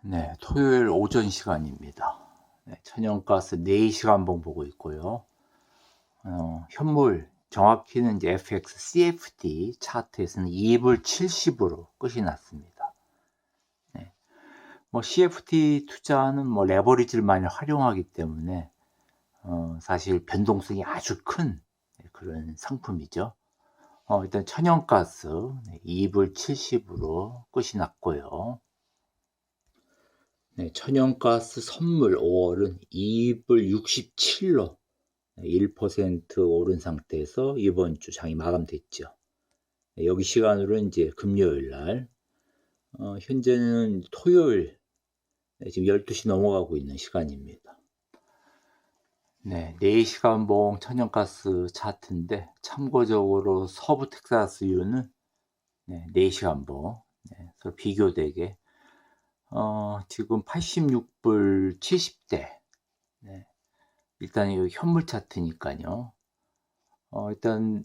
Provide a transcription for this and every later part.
네, 토요일 오전 시간입니다. 네, 천연가스 4시간봉 보고 있고요. 현물, 정확히는 이제 FX CFD 차트에서는 2불 70으로 끝이 났습니다. 네, CFD 투자는 레버리지를 많이 활용하기 때문에, 사실 변동성이 아주 큰 그런 상품이죠. 일단 천연가스 2불 70으로 끝이 났고요. 네, 천연가스 선물 5월은 2불 67로 1% 오른 상태에서 이번 주 장이 마감됐죠. 네, 여기 시간으로는 이제 금요일 날, 현재는 토요일, 지금 12시 넘어가고 있는 시간입니다. 네, 4시간 봉 천연가스 차트인데, 참고적으로 서부 텍사스유는 4시간 봉, 서로 비교되게, 지금 86불 70대, 일단 이 현물 차트니까요. 일단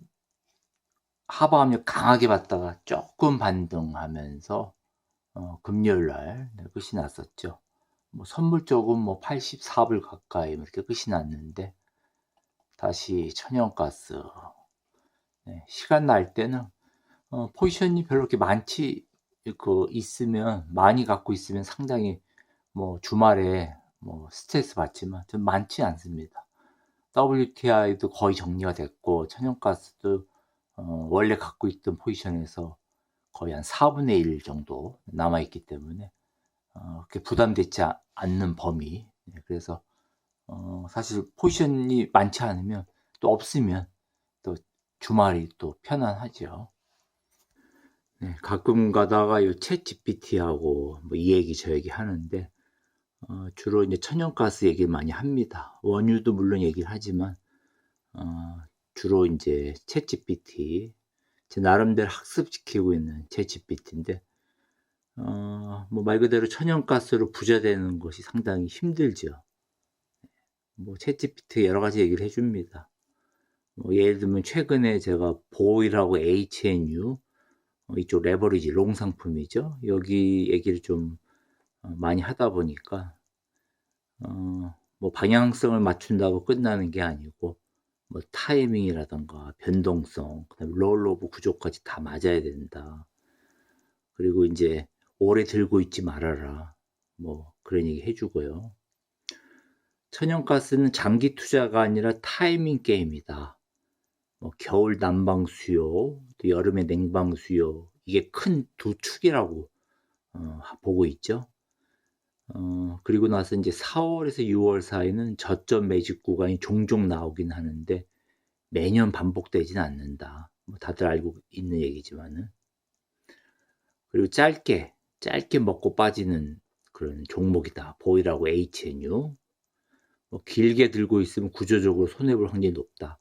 하방압력 강하게 받다가 조금 반등하면서 금요일 날 끝이 났었죠. 선물 쪽은 84불 가까이 이렇게 끝이 났는데, 다시 천연가스 시간 날 때는 포지션이 별로 그렇게 많이 갖고 있으면 상당히 주말에 스트레스 받지만 좀 많지 않습니다. WTI도 거의 정리가 됐고, 천연가스도 원래 갖고 있던 포지션에서 거의 한 4분의 1 정도 남아있기 때문에 그렇게 부담되지 않는 범위. 그래서 사실 포지션이 많지 않으면, 또 없으면 또 주말이 또 편안하죠. 네, 가끔 가다가 이 챗 GPT하고 이 얘기 저 얘기 하는데, 주로 이제 천연가스 얘기를 많이 합니다. 원유도 물론 얘기를 하지만, 주로 이제 챗 GPT, 제 나름대로 학습시키고 있는 챗 GPT인데, 말 그대로 천연가스로 부자 되는 것이 상당히 힘들죠. 챗 GPT 여러 가지 얘기를 해줍니다. 예를 들면 최근에 제가 보일하고 HNU, 이쪽 레버리지 롱 상품이죠. 여기 얘기를 좀 많이 하다 보니까, 방향성을 맞춘다고 끝나는 게 아니고, 타이밍이라던가 변동성, 그다음에 롤오버 구조까지 다 맞아야 된다. 그리고 이제 오래 들고 있지 말아라. 그런 얘기 해주고요. 천연가스는 장기 투자가 아니라 타이밍 게임이다. 겨울 난방 수요, 또 여름에 냉방 수요, 이게 큰 두 축이라고 보고 있죠. 그리고 나서 이제 4월에서 6월 사이는 저점 매집 구간이 종종 나오긴 하는데 매년 반복되진 않는다. 다들 알고 있는 얘기지만은. 그리고 짧게 먹고 빠지는 그런 종목이다. 보일하고 HNU. 길게 들고 있으면 구조적으로 손해볼 확률이 높다.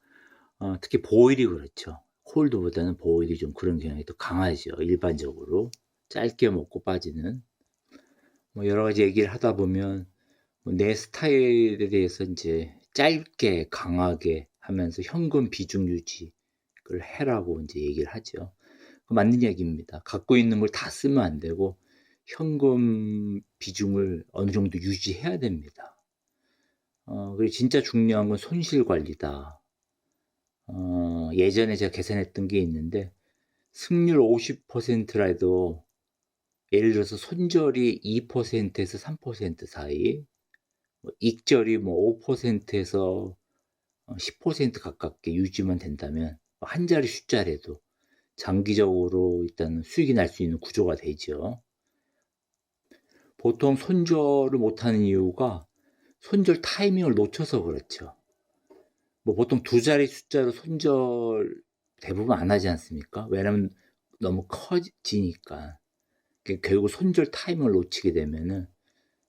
특히 보일이 그렇죠. 콜드보다는 보일이 좀 그런 경향이 더 강하죠. 일반적으로. 짧게 먹고 빠지는. 여러 가지 얘기를 하다 보면 내 스타일에 대해서 이제 짧게 강하게 하면서 현금 비중 유지를 해라고 이제 얘기를 하죠. 맞는 얘기입니다. 갖고 있는 걸 다 쓰면 안 되고 현금 비중을 어느 정도 유지해야 됩니다. 그리고 진짜 중요한 건 손실 관리다. 예전에 제가 계산했던 게 있는데, 승률 50%라 해도 예를 들어서 손절이 2%에서 3% 사이, 익절이 5%에서 10% 가깝게 유지만 된다면, 한 자리 숫자라도 장기적으로 일단 수익이 날 수 있는 구조가 되죠. 보통 손절을 못하는 이유가 손절 타이밍을 놓쳐서 그렇죠. 보통 두 자리 숫자로 손절 대부분 안 하지 않습니까? 왜냐면 너무 커지니까. 결국 손절 타이밍을 놓치게 되면은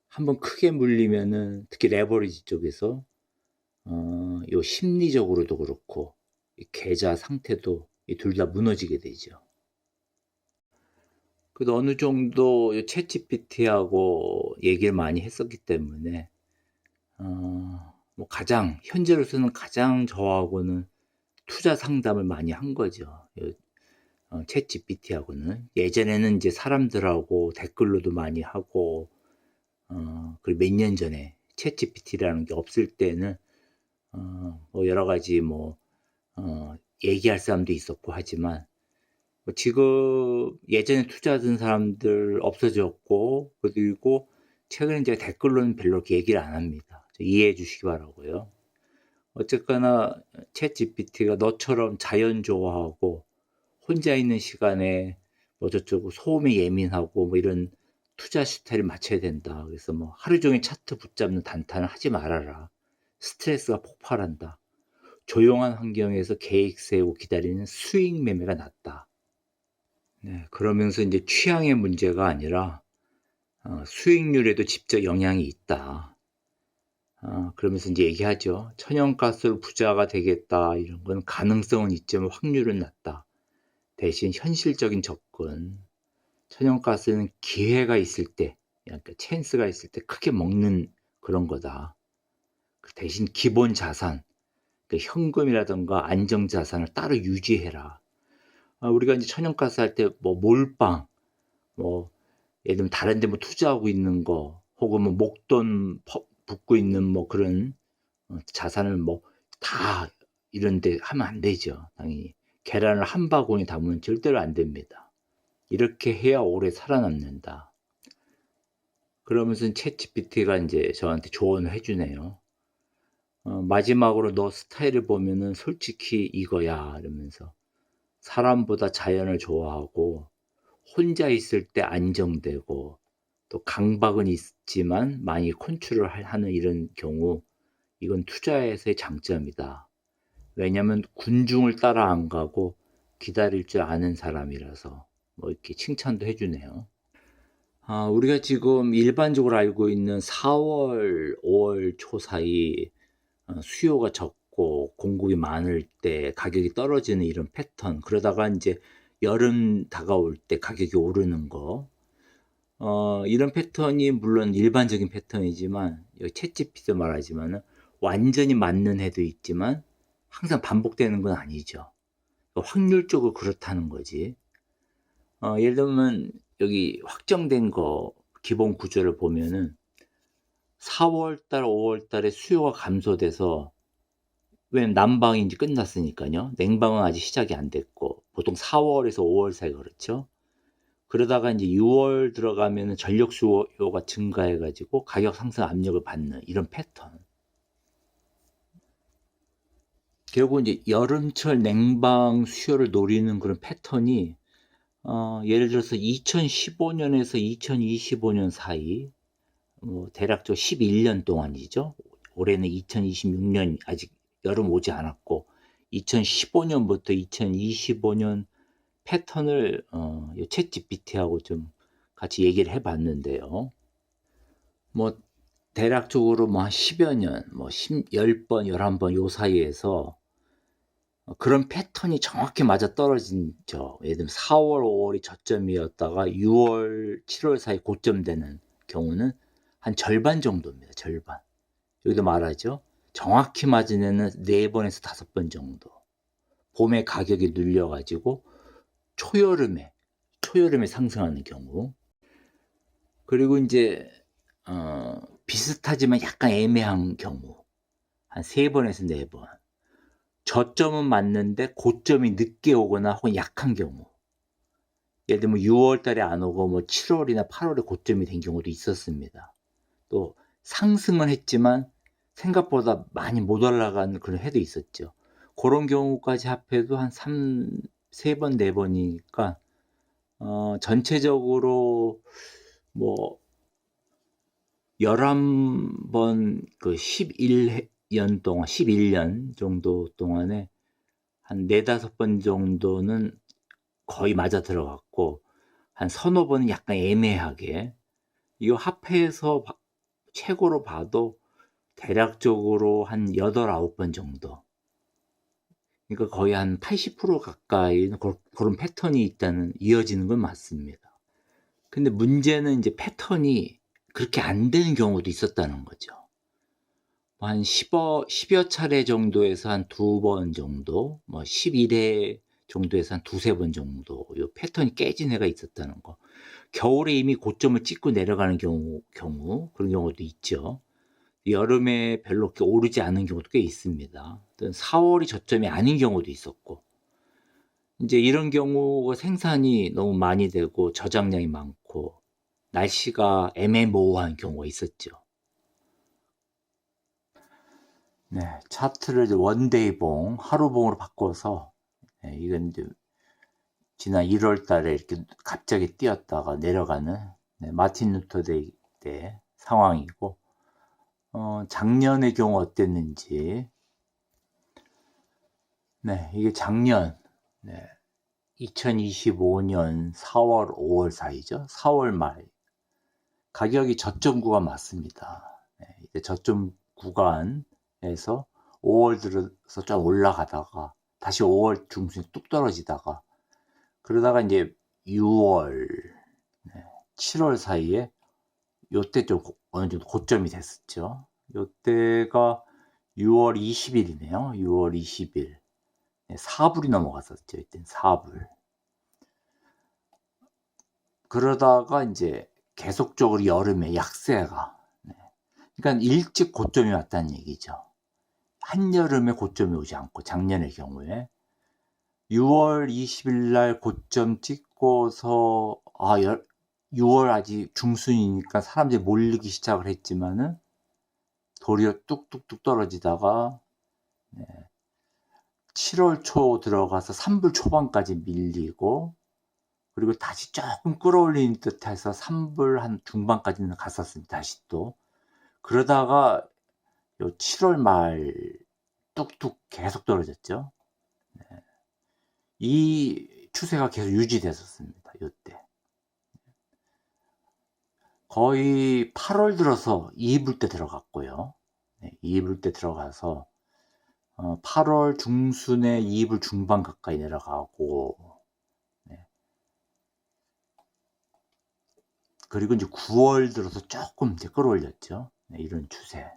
한번 크게 물리면은, 특히 레버리지 쪽에서 요 심리적으로도 그렇고 이 계좌 상태도 둘 다 무너지게 되죠. 그래도 어느 정도 챗 GPT하고 얘기를 많이 했었기 때문에 가장 현재로서는 가장 저하고는 투자 상담을 많이 한 거죠. 챗 GPT하고는. 예전에는 이제 사람들하고 댓글로도 많이 하고 그리고 몇 년 전에 챗GPT라는 게 없을 때는 뭐 여러 가지 얘기할 사람도 있었고 하지만 지금 예전에 투자하던 사람들 없어졌고, 그리고 최근에 이제 댓글로는 별로 이렇게 얘기를 안 합니다. 이해해 주시기 바라고요. 어쨌거나 챗GPT가 너처럼 자연 좋아하고 혼자 있는 시간에 뭐 저쩌고 소음에 예민하고 뭐 이런 투자 스타일을 맞춰야 된다. 그래서 뭐 하루 종일 차트 붙잡는 단타는 하지 말아라. 스트레스가 폭발한다. 조용한 환경에서 계획 세우고 기다리는 수익 매매가 낫다. 네, 그러면서 이제 취향의 문제가 아니라 수익률에도 직접 영향이 있다. 그러면서 이제 얘기하죠. 천연가스로 부자가 되겠다. 이런 건 가능성은 있지만 확률은 낮다. 대신 현실적인 접근. 천연가스는 기회가 있을 때, 그러니까 찬스가 있을 때 크게 먹는 그런 거다. 그 대신 기본 자산, 그러니까 현금이라든가 안정자산을 따로 유지해라. 우리가 이제 천연가스 할 때 뭐 몰빵, 뭐 예를 들면 다른 데 뭐 투자하고 있는 거, 혹은 뭐 목돈 붓고 있는 뭐 그런 자산을 뭐 다 이런 데 하면 안 되죠. 당연히. 계란을 한 바구니 담으면 절대로 안 됩니다. 이렇게 해야 오래 살아남는다. 그러면서 챗GPT가 이제 저한테 조언을 해주네요. 마지막으로 너 스타일을 보면은 솔직히 이거야. 이러면서 사람보다 자연을 좋아하고 혼자 있을 때 안정되고 또 강박은 있지만 많이 컨트롤 하는 이런 경우, 이건 투자에서의 장점이다. 왜냐면 군중을 따라 안 가고 기다릴 줄 아는 사람이라서 뭐 이렇게 칭찬도 해주네요. 우리가 지금 일반적으로 알고 있는 4월, 5월 초 사이 수요가 적고 공급이 많을 때 가격이 떨어지는 이런 패턴, 그러다가 이제 여름 다가올 때 가격이 오르는 거, 이런 패턴이 물론 일반적인 패턴이지만 여기 챗GPT도 말하지만 완전히 맞는 해도 있지만 항상 반복되는 건 아니죠. 확률적으로 그렇다는 거지. 예를 들면 여기 확정된 거 기본 구조를 보면은 4월달, 5월달에 수요가 감소돼서, 왜냐면 난방이 이제 끝났으니까요. 냉방은 아직 시작이 안 됐고 보통 4월에서 5월 사이 그렇죠. 그러다가 이제 6월 들어가면은 전력 수요가 증가해가지고 가격 상승 압력을 받는 이런 패턴. 결국 이제 여름철 냉방 수요를 노리는 그런 패턴이 예를 들어서 2015년에서 2025년 사이, 대략적으로 11년 동안이죠. 올해는 2026년 아직 여름 오지 않았고 2015년부터 2025년 패턴을 챗GPT하고 좀 같이 얘기를 해봤는데요. 뭐 대략적으로 뭐 한 10여 년, 뭐 10번, 11번 요 사이에서 그런 패턴이 정확히 맞아떨어진죠. 예를 들면 4월, 5월이 저점이었다가 6월, 7월 사이 고점 되는 경우는 한 절반 정도입니다. 절반. 여기도 말하죠. 정확히 맞은 애는 4번에서 5번 정도. 봄에 가격이 눌려가지고 초여름에 상승하는 경우. 그리고 이제 비슷하지만 약간 애매한 경우 한 3번에서 4번. 저점은 맞는데 고점이 늦게 오거나 혹은 약한 경우. 예를 들면 6월 달에 안 오고 뭐 7월이나 8월에 고점이 된 경우도 있었습니다. 또 상승은 했지만 생각보다 많이 못 올라간 그런 해도 있었죠. 그런 경우까지 합해도 한 3번, 4번이니까 전체적으로 뭐 11번 그 11년 동안, 11년 정도 동안에 한 4-5번 정도는 거의 맞아 들어갔고, 한 서너 번은 약간 애매하게, 이거 합해서 최고로 봐도 대략적으로 한 8-9번 정도. 그러니까 거의 한 80% 가까이 그런 패턴이 이어지는 건 맞습니다. 근데 문제는 이제 패턴이 그렇게 안 되는 경우도 있었다는 거죠. 한 10여 차례 정도에서 한 2번 정도, 뭐 11회 정도에서 한 두세 번 정도 요 패턴이 깨진 해가 있었다는 거. 겨울에 이미 고점을 찍고 내려가는 경우 그런 경우도 있죠. 여름에 별로 그렇게 오르지 않은 경우도 꽤 있습니다. 또는 4월이 저점이 아닌 경우도 있었고, 이제 이런 경우가 생산이 너무 많이 되고 저장량이 많고 날씨가 애매모호한 경우가 있었죠. 네, 차트를 이제 원데이봉, 하루봉으로 바꿔서, 네, 이건 이제 지난 1월 달에 이렇게 갑자기 뛰었다가 내려가는, 네, 마틴 루터데이 때 상황이고, 작년의 경우 어땠는지, 네, 이게 작년, 네, 2025년 4월, 5월 사이죠. 4월 말. 가격이 저점 구간 맞습니다. 네, 이제 저점 구간에서 5월 들어서 좀 올라가다가 다시 5월 중순에 뚝 떨어지다가 그러다가 이제 6월, 7월 사이에 요때 좀 어느 정도 고점이 됐었죠. 요때가 6월 20일이네요. 6월 20일. 4불이 넘어갔었죠. 이때는 4불. 그러다가 이제 계속적으로 여름에 약세가. 그러니까 일찍 고점이 왔다는 얘기죠. 한여름에 고점이 오지 않고 작년의 경우에 6월 20일 날 고점 찍고서 6월 아직 중순이니까 사람들이 몰리기 시작을 했지만은 도리어 뚝뚝뚝 떨어지다가 7월 초 들어가서 3불 초반까지 밀리고 그리고 다시 조금 끌어올리는 듯해서 3불 한 중반까지는 갔었습니다. 다시 또 그러다가 요 7월 말 뚝뚝 계속 떨어졌죠. 이 추세가 계속 유지됐었습니다. 이때 거의 8월 들어서 2불 때 들어갔고요. 2불 때 들어가서 8월 중순에 2불 중반 가까이 내려가고 그리고 이제 9월 들어서 조금 이제 끌어올렸죠. 이런 추세.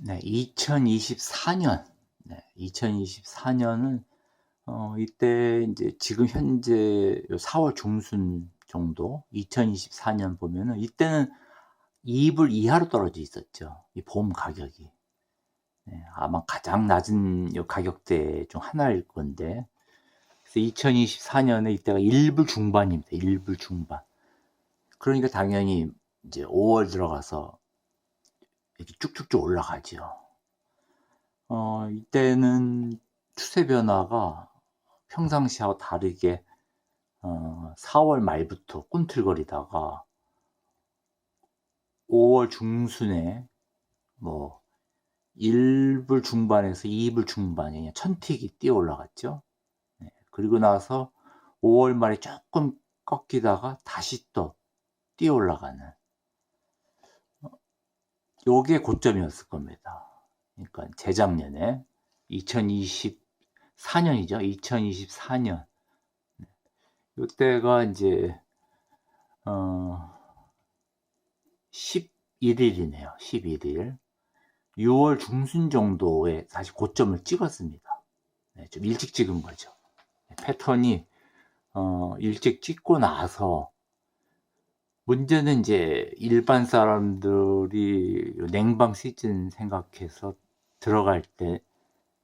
2024년. 2024년은 이때 이제 지금 현재 4월 중순 정도 2024년 보면은 이때는 2불 이하로 떨어져 있었죠. 이 보험 가격이. 아마 가장 낮은 가격대 중 하나일 건데 그래서 2024년에 이때가 1불 중반입니다. 1불 중반. 그러니까 당연히 이제 5월 들어가서 이렇게 쭉쭉쭉 올라가죠. 이때는 추세 변화가 평상시하고 다르게 4월 말부터 꿈틀거리다가 5월 중순에 뭐 1불 중반에서 2불 중반에 그냥 천틱이 뛰어 올라갔죠. 그리고 나서 5월 말에 조금 꺾이다가 다시 또 뛰어 올라가는 요게 고점이었을 겁니다. 그러니까 재작년에 2024년이죠. 2024년 요때가 이제 11일이네요. 11일 6월 중순 정도에 다시 고점을 찍었습니다. 좀 일찍 찍은 거죠. 패턴이 일찍 찍고 나서 문제는 이제 일반 사람들이 냉방 시즌 생각해서 들어갈 때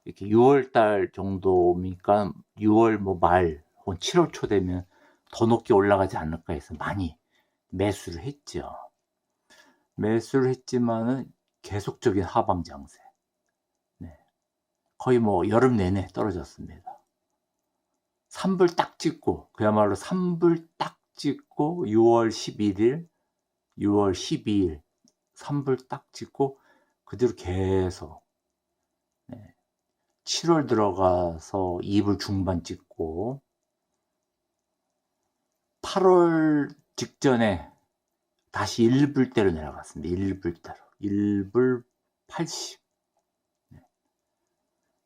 이렇게 6월 달 정도니까 6월 뭐 말 혹은 7월 초 되면 더 높게 올라가지 않을까 해서 많이 매수를 했죠. 매수를 했지만은 계속적인 하방 장세. 거의 뭐 여름 내내 떨어졌습니다. 3불 딱 찍고 그야말로 3불 딱 찍고 6월 11일 6월 12일 3불 딱 찍고 그대로 계속 7월 들어가서 2불 중반 찍고 8월 직전에 다시 1불대로 내려갔습니다. 1불대로 1불 80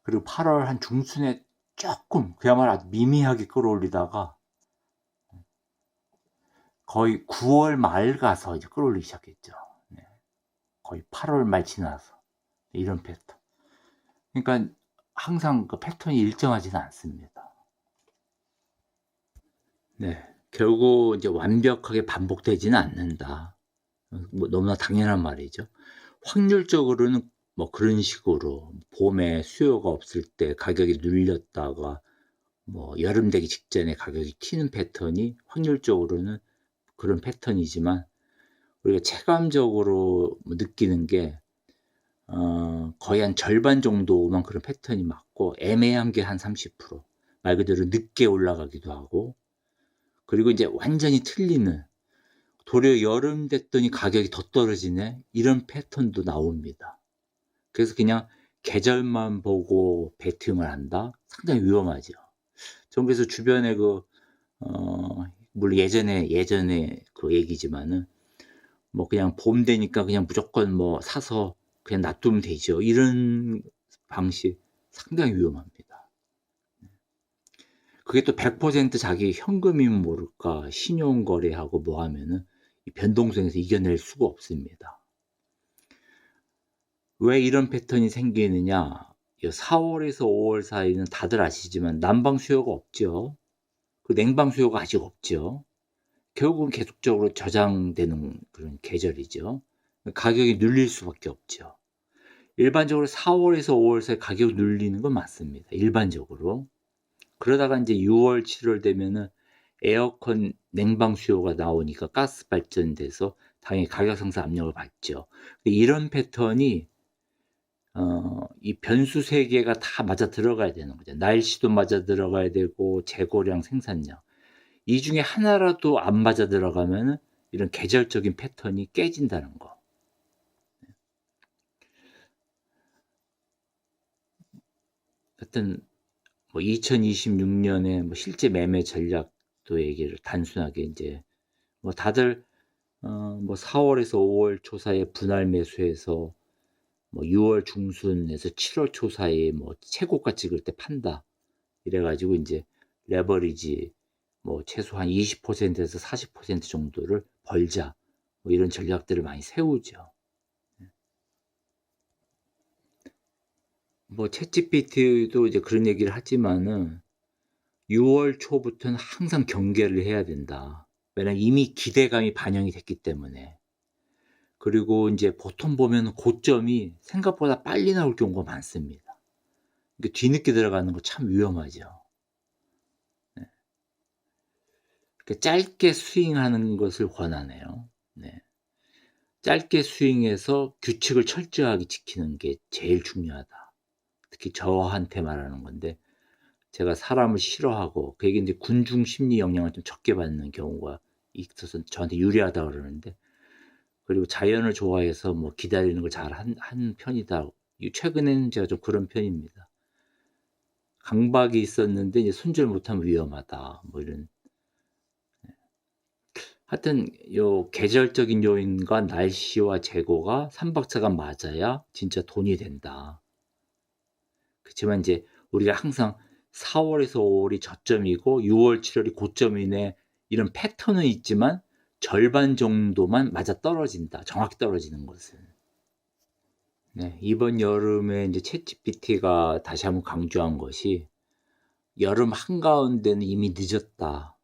그리고 8월 한 중순에 조금 그야말로 아주 미미하게 끌어올리다가 거의 9월 말 가서 이제 끌어올리기 시작했죠. 거의 8월 말 지나서 이런 패턴. 그러니까 항상 그 패턴이 일정하지는 않습니다. 네. 결국 이제 완벽하게 반복되지는 않는다. 뭐 너무나 당연한 말이죠. 확률적으로는 뭐 그런 식으로 봄에 수요가 없을 때 가격이 눌렸다가 뭐 여름 되기 직전에 가격이 튀는 패턴이 확률적으로는 그런 패턴이지만, 우리가 체감적으로 느끼는 게 거의 한 절반 정도만 그런 패턴이 맞고, 애매한 게 한 30%, 말 그대로 늦게 올라가기도 하고, 그리고 이제 완전히 틀리는, 도리어 여름 됐더니 가격이 더 떨어지네, 이런 패턴도 나옵니다. 그래서 그냥 계절만 보고 베팅을 한다? 상당히 위험하죠. 전 그래서 주변에 물론 예전에 그 얘기지만은, 뭐 그냥 봄 되니까 그냥 무조건 뭐 사서 그냥 놔두면 되죠, 이런 방식 상당히 위험합니다. 그게 또 100% 자기 현금이면 모를까 신용 거래하고 뭐 하면은 이 변동성에서 이겨낼 수가 없습니다. 왜 이런 패턴이 생기느냐? 4월에서 5월 사이는 다들 아시지만 난방 수요가 없죠. 그 냉방 수요가 아직 없죠. 결국은 계속적으로 저장되는 그런 계절이죠. 가격이 눌릴 수밖에 없죠. 일반적으로 4월에서 5월 사이 가격 눌리는 건 맞습니다, 일반적으로. 그러다가 이제 6월, 7월 되면은 에어컨 냉방 수요가 나오니까 가스 발전돼서 당연히 가격 상승 압력을 받죠. 이런 패턴이 이 변수 세 개가 다 맞아 들어가야 되는 거죠. 날씨도 맞아 들어가야 되고 재고량, 생산량. 이 중에 하나라도 안 맞아 들어가면은 이런 계절적인 패턴이 깨진다는 거. 하여튼 뭐 2026년에 뭐 실제 매매 전략도 얘기를 단순하게 이제 뭐 다들 뭐 4월에서 5월 초 사이에 분할 매수해서 뭐 6월 중순에서 7월 초 사이에 뭐 최고가 찍을 때 판다, 이래 가지고 이제 레버리지 뭐 최소한 20%에서 40% 정도를 벌자, 뭐 이런 전략들을 많이 세우죠. 뭐 챗GPT도 이제 그런 얘기를 하지만은 6월 초부터는 항상 경계를 해야 된다. 왜냐면 이미 기대감이 반영이 됐기 때문에. 그리고 이제 보통 보면 고점이 생각보다 빨리 나올 경우가 많습니다. 그러니까 뒤늦게 들어가는 거 참 위험하죠. 네. 그러니까 짧게 스윙하는 것을 권하네요. 네. 짧게 스윙해서 규칙을 철저하게 지키는 게 제일 중요하다. 특히 저한테 말하는 건데, 제가 사람을 싫어하고 그게 이제 군중 심리 영향을 좀 적게 받는 경우가 있어서 저한테 유리하다 그러는데, 그리고 자연을 좋아해서 뭐 기다리는 걸 잘 한 편이다. 최근에는 제가 좀 그런 편입니다. 강박이 있었는데 이제 손절 못하면 위험하다, 뭐 이런. 하여튼 요 계절적인 요인과 날씨와 재고가 삼박자가 맞아야 진짜 돈이 된다. 그렇지만 이제 우리가 항상 4월에서 5월이 저점이고 6월, 7월이 고점이네, 이런 패턴은 있지만 절반 정도만 맞아떨어진다, 정확히 떨어지는 것은. 네, 이번 여름에 이제 챗GPT가 다시 한번 강조한 것이, 여름 한가운데는 이미 늦었다.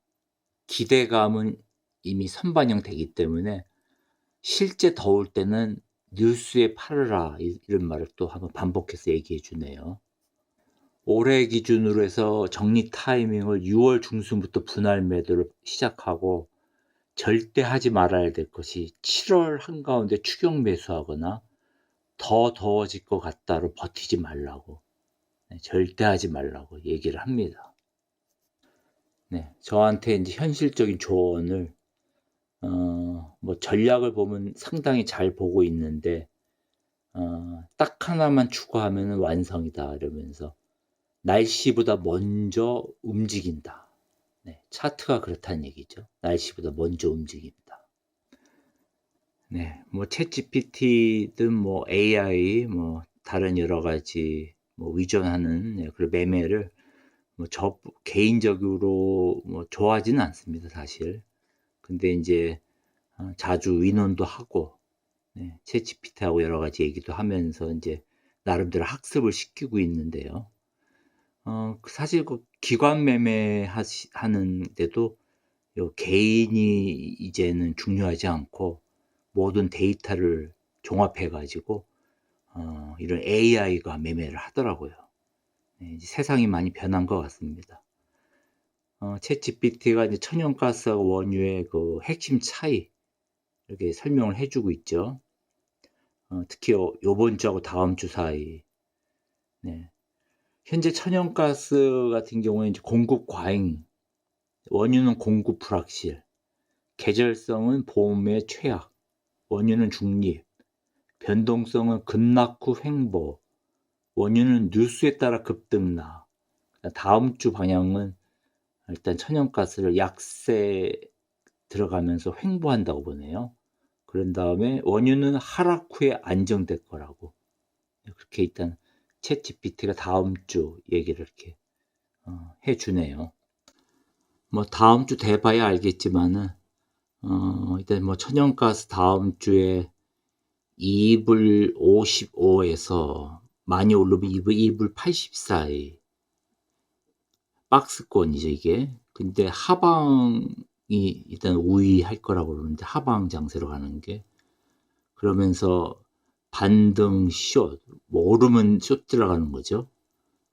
기대감은 이미 선반영되기 때문에 실제 더울 때는 뉴스에 팔으라, 이런 말을 또 한번 반복해서 얘기해 주네요. 올해 기준으로 해서 정리 타이밍을 6월 중순부터 분할 매도를 시작하고, 절대 하지 말아야 될 것이 7월 한가운데 추격 매수하거나 더 더워질 것 같다로 버티지 말라고, 네, 절대 하지 말라고 얘기를 합니다. 네, 저한테 이제 현실적인 조언을, 뭐 전략을 보면 상당히 잘 보고 있는데, 딱 하나만 추가하면 완성이다, 이러면서 날씨보다 먼저 움직인다. 네, 차트가 그렇다는 얘기죠. 날씨보다 먼저 움직인다. 네, 뭐 챗GPT든 뭐 AI, 뭐 다른 여러 가지 뭐 위전하는, 네, 그런 매매를 뭐 저 개인적으로 뭐 좋아하지는 않습니다, 사실. 근데 이제 자주 의논도 하고, 네, 챗GPT하고 여러 가지 얘기도 하면서 이제 나름대로 학습을 시키고 있는데요. 사실 기관 매매 하는데도 개인이 이제는 중요하지 않고 모든 데이터를 종합해 가지고 이런 AI가 매매를 하더라고요. 네, 이제 세상이 많이 변한 것 같습니다. 챗GPT가 이제 천연가스와 원유의 그 핵심 차이 이렇게 설명을 해주고 있죠. 특히 요번 주하고 다음 주 사이. 네. 현재 천연가스 같은 경우에 이제 공급 과잉, 원유는 공급 불확실, 계절성은 봄의 최악, 원유는 중립, 변동성은 급락 후 횡보, 원유는 뉴스에 따라 급등락. 다음 주 방향은 일단 천연가스를 약세 들어가면서 횡보한다고 보네요. 그런 다음에 원유는 하락 후에 안정될 거라고. 그렇게 일단 챗 GPT가 다음 주 얘기를 이렇게 해주네요. 뭐 다음 주 돼봐야 알겠지만은 일단 뭐 천연가스 다음 주에 2불 55에서 많이 오르면 2불 80 사이 박스권이죠 이게. 근데 하방이 일단 우위할 거라고 그러는데 하방 장세로 가는 게 그러면서 반등 숏, 뭐 오르면 숏 들어가는 거죠.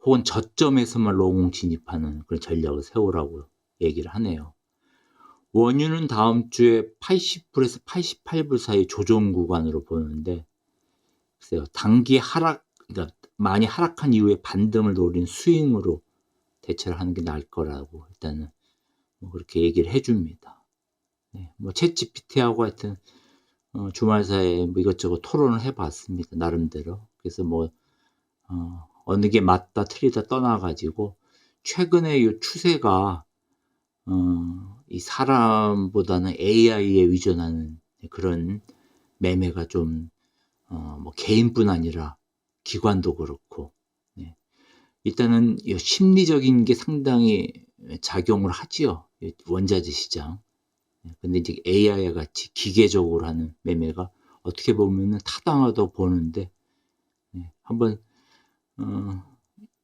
혹은 저점에서만 롱 진입하는 그런 전략을 세우라고 얘기를 하네요. 원유는 다음 주에 80불에서 88불 사이 조정 구간으로 보는데 글쎄요. 단기 하락, 그러니까 많이 하락한 이후에 반등을 노린 스윙으로 대처를 하는 게 나을 거라고 일단은 뭐 그렇게 얘기를 해줍니다. 네, 뭐 챗GPT하고 하여튼 주말 사이에 뭐 이것저것 토론을 해봤습니다. 나름대로. 그래서 뭐 어느 게 맞다 틀리다 떠나가지고 최근에 이 추세가 이 사람보다는 AI에 의존하는 그런 매매가 좀 뭐 개인뿐 아니라 기관도 그렇고 네. 일단은 심리적인 게 상당히 작용을 하지요. 원자재 시장. 근데 이제 AI 같이 기계적으로 하는 매매가 어떻게 보면은 타당하다고 보는데 한번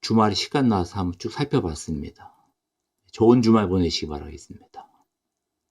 주말에 시간 나서 한번 쭉 살펴봤습니다. 좋은 주말 보내시기 바라겠습니다.